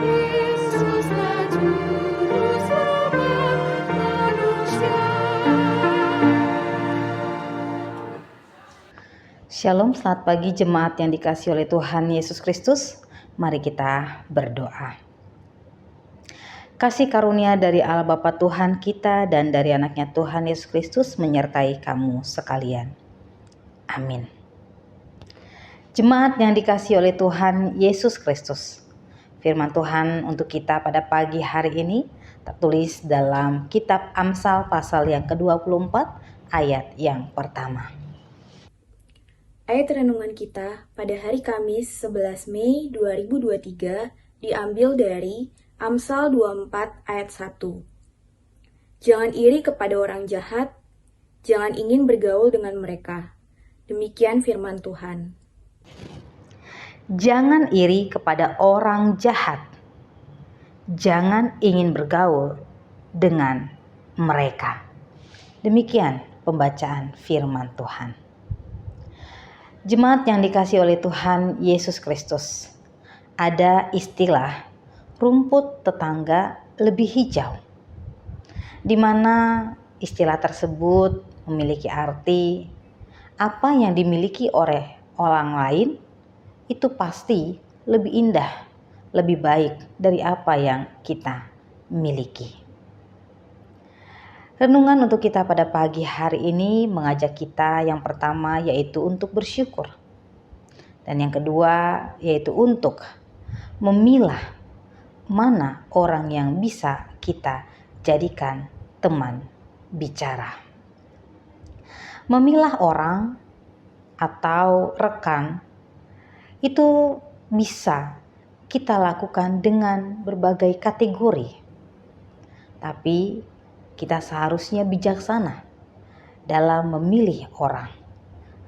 Yesuslah Juru Selamat manusia. Shalom, selamat pagi jemaat yang dikasihi oleh Tuhan Yesus Kristus. Mari kita berdoa. Kasih karunia dari Allah Bapa Tuhan kita dan dari anaknya Tuhan Yesus Kristus menyertai kamu sekalian. Amin. Jemaat yang dikasihi oleh Tuhan Yesus Kristus, firman Tuhan untuk kita pada pagi hari ini tertulis dalam kitab Amsal pasal yang ke-24 ayat yang pertama. Ayat renungan kita pada hari Kamis 11 Mei 2023 diambil dari Amsal 24 ayat 1. Jangan iri kepada orang jahat, jangan ingin bergaul dengan mereka. Demikian firman Tuhan. Jangan iri kepada orang jahat. Jangan ingin bergaul dengan mereka. Demikian pembacaan firman Tuhan. Jemaat yang dikasihi oleh Tuhan Yesus Kristus, ada istilah rumput tetangga lebih hijau, di mana istilah tersebut memiliki arti apa yang dimiliki oleh orang lain itu pasti lebih indah, lebih baik dari apa yang kita miliki. Renungan untuk kita pada pagi hari ini mengajak kita yang pertama yaitu untuk bersyukur. Dan yang kedua yaitu untuk memilah mana orang yang bisa kita jadikan teman bicara. Memilah orang atau rekan itu bisa kita lakukan dengan berbagai kategori. Tapi kita seharusnya bijaksana dalam memilih orang.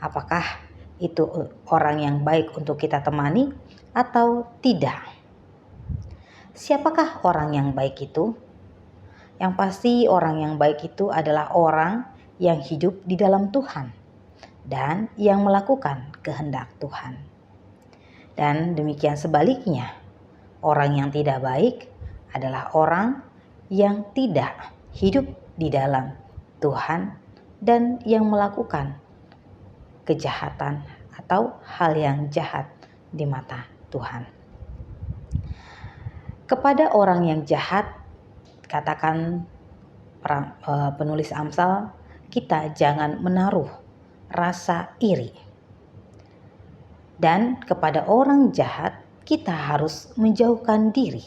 Apakah itu orang yang baik untuk kita temani atau tidak? Siapakah orang yang baik itu? Yang pasti orang yang baik itu adalah orang yang hidup di dalam Tuhan dan yang melakukan kehendak Tuhan. Dan demikian sebaliknya, orang yang tidak baik adalah orang yang tidak hidup di dalam Tuhan dan yang melakukan kejahatan atau hal yang jahat di mata Tuhan. Kepada orang yang jahat, katakan penulis Amsal, kita jangan menaruh rasa iri. Dan kepada orang jahat, kita harus menjauhkan diri.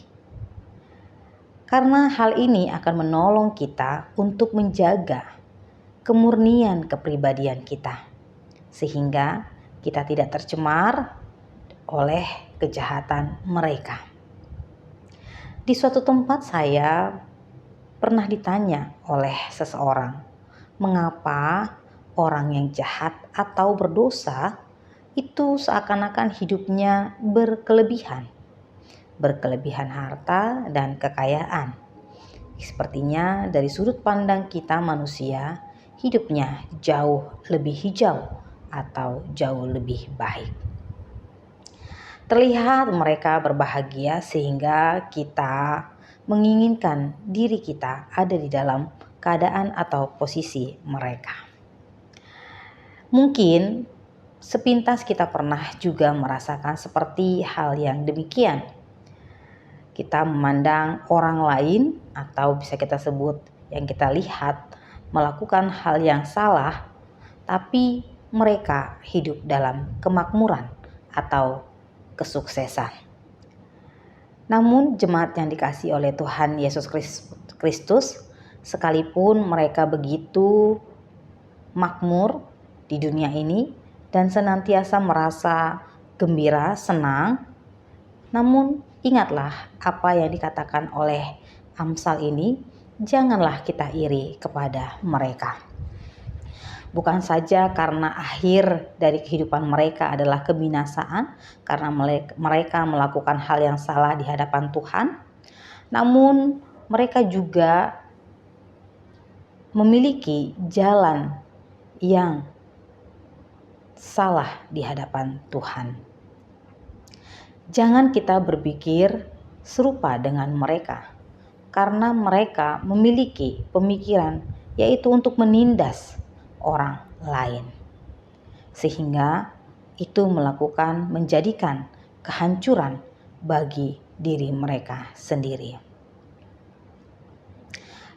Karena hal ini akan menolong kita untuk menjaga kemurnian kepribadian kita. Sehingga kita tidak tercemar oleh kejahatan mereka. Di suatu tempat saya pernah ditanya oleh seseorang, mengapa orang yang jahat atau berdosa itu seakan-akan hidupnya berkelebihan harta dan kekayaan. Sepertinya dari sudut pandang kita manusia, hidupnya jauh lebih hijau atau jauh lebih baik. Terlihat mereka berbahagia sehingga kita menginginkan diri kita ada di dalam keadaan atau posisi mereka. Mungkin sepintas kita pernah juga merasakan seperti hal yang demikian. Kita memandang orang lain atau bisa kita sebut yang kita lihat melakukan hal yang salah, tapi mereka hidup dalam kemakmuran atau kesuksesan. Namun jemaat yang dikasihi oleh Tuhan Yesus Kristus, sekalipun mereka begitu makmur di dunia ini dan senantiasa merasa gembira, senang, namun ingatlah apa yang dikatakan oleh Amsal ini, janganlah kita iri kepada mereka. Bukan saja karena akhir dari kehidupan mereka adalah kebinasaan karena mereka melakukan hal yang salah di hadapan Tuhan, namun mereka juga memiliki jalan yang salah di hadapan Tuhan. Jangan kita berpikir serupa dengan mereka, karena mereka memiliki pemikiran yaitu untuk menindas orang lain, sehingga itu menjadikan kehancuran bagi diri mereka sendiri.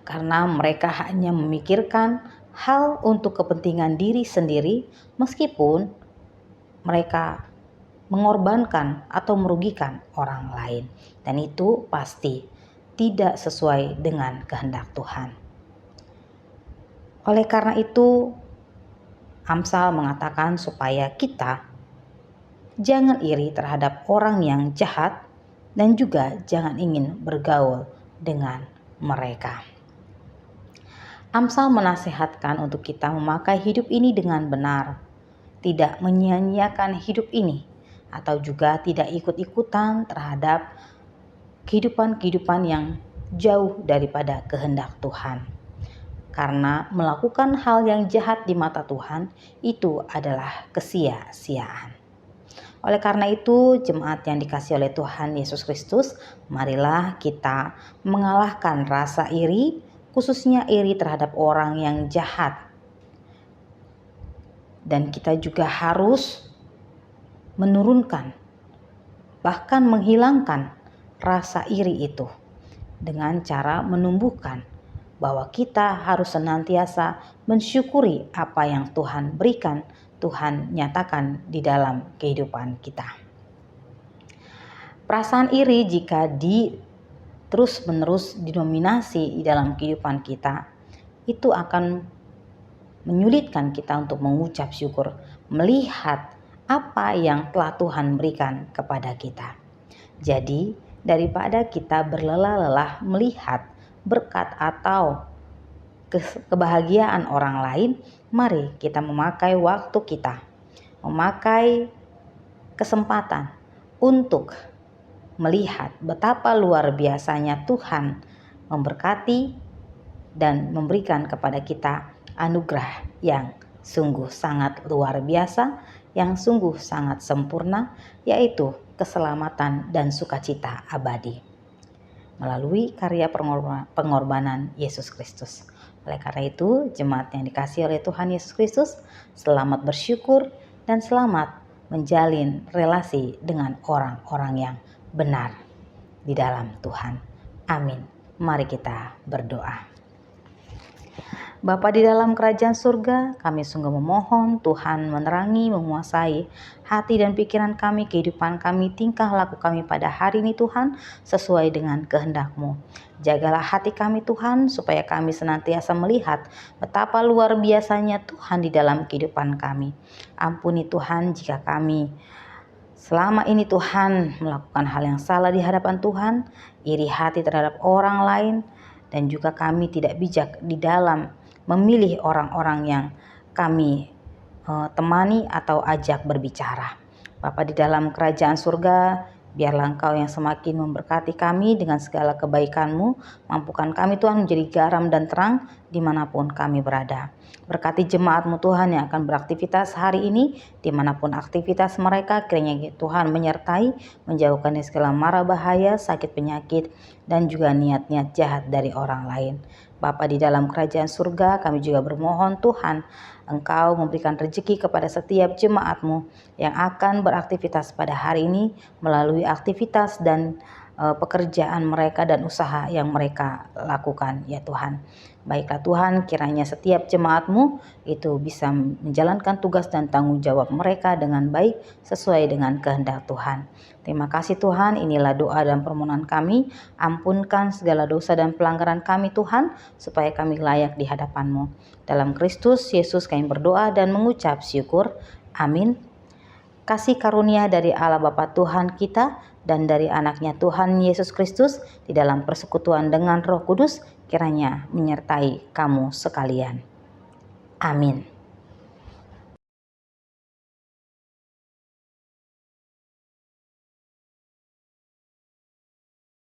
Karena mereka hanya memikirkan hal untuk kepentingan diri sendiri, meskipun mereka mengorbankan atau merugikan orang lain, dan itu pasti tidak sesuai dengan kehendak Tuhan. Oleh karena itu, Amsal mengatakan supaya kita jangan iri terhadap orang yang jahat dan juga jangan ingin bergaul dengan mereka. Amsal menasihatkan untuk kita memakai hidup ini dengan benar, tidak menyia-nyiakan hidup ini, atau juga tidak ikut-ikutan terhadap kehidupan yang jauh daripada kehendak Tuhan. Karena melakukan hal yang jahat di mata Tuhan itu adalah kesia-siaan. Oleh karena itu, jemaat yang dikasihi oleh Tuhan Yesus Kristus, marilah kita mengalahkan rasa iri, khususnya iri terhadap orang yang jahat. Dan kita juga harus menurunkan, bahkan menghilangkan rasa iri itu dengan cara menumbuhkan bahwa kita harus senantiasa mensyukuri apa yang Tuhan berikan, Tuhan nyatakan di dalam kehidupan kita. Perasaan iri jika terus-menerus didominasi di dalam kehidupan kita, itu akan menyulitkan kita untuk mengucap syukur, melihat apa yang telah Tuhan berikan kepada kita. Jadi, daripada kita berlelah-lelah melihat berkat atau kebahagiaan orang lain, mari kita memakai waktu kita, memakai kesempatan untuk melihat betapa luar biasanya Tuhan memberkati dan memberikan kepada kita anugerah yang sungguh sangat luar biasa, yang sungguh sangat sempurna, yaitu keselamatan dan sukacita abadi melalui karya pengorbanan Yesus Kristus. Oleh karena itu, jemaat yang dikasihi oleh Tuhan Yesus Kristus, selamat bersyukur dan selamat menjalin relasi dengan orang-orang yang benar di dalam Tuhan. Amin. Mari kita berdoa. Bapa di dalam kerajaan surga, kami sungguh memohon Tuhan menerangi, menguasai hati dan pikiran kami, kehidupan kami, tingkah laku kami pada hari ini Tuhan, sesuai dengan kehendak-Mu. Jagalah hati kami Tuhan, supaya kami senantiasa melihat betapa luar biasanya Tuhan di dalam kehidupan kami. Ampuni Tuhan jika kami selama ini Tuhan melakukan hal yang salah di hadapan Tuhan, iri hati terhadap orang lain, dan juga kami tidak bijak di dalam memilih orang-orang yang kami temani atau ajak berbicara. Bapa di dalam kerajaan surga, biarlah Engkau yang semakin memberkati kami dengan segala kebaikan-Mu. Mampukan kami Tuhan menjadi garam dan terang dimanapun kami berada. Berkati jemaat-Mu Tuhan yang akan beraktivitas hari ini, dimanapun aktivitas mereka, kiranya Tuhan menyertai, menjauhkan dari segala mara bahaya, sakit penyakit, dan juga niat-niat jahat dari orang lain. Bapa di dalam kerajaan surga, kami juga bermohon Tuhan, Engkau memberikan rezeki kepada setiap jemaat-Mu yang akan beraktivitas pada hari ini melalui aktivitas dan pekerjaan mereka dan usaha yang mereka lakukan ya Tuhan. Baiklah Tuhan, kiranya setiap jemaat-Mu itu bisa menjalankan tugas dan tanggung jawab mereka dengan baik sesuai dengan kehendak Tuhan. Terima kasih Tuhan, inilah doa dan permohonan kami. Ampunkan segala dosa dan pelanggaran kami Tuhan, supaya kami layak di hadapan-Mu. Dalam Kristus Yesus kami berdoa dan mengucap syukur. Amin. Kasih karunia dari Allah Bapa Tuhan kita dan dari anaknya Tuhan Yesus Kristus di dalam persekutuan dengan Roh Kudus kiranya menyertai kamu sekalian. Amin.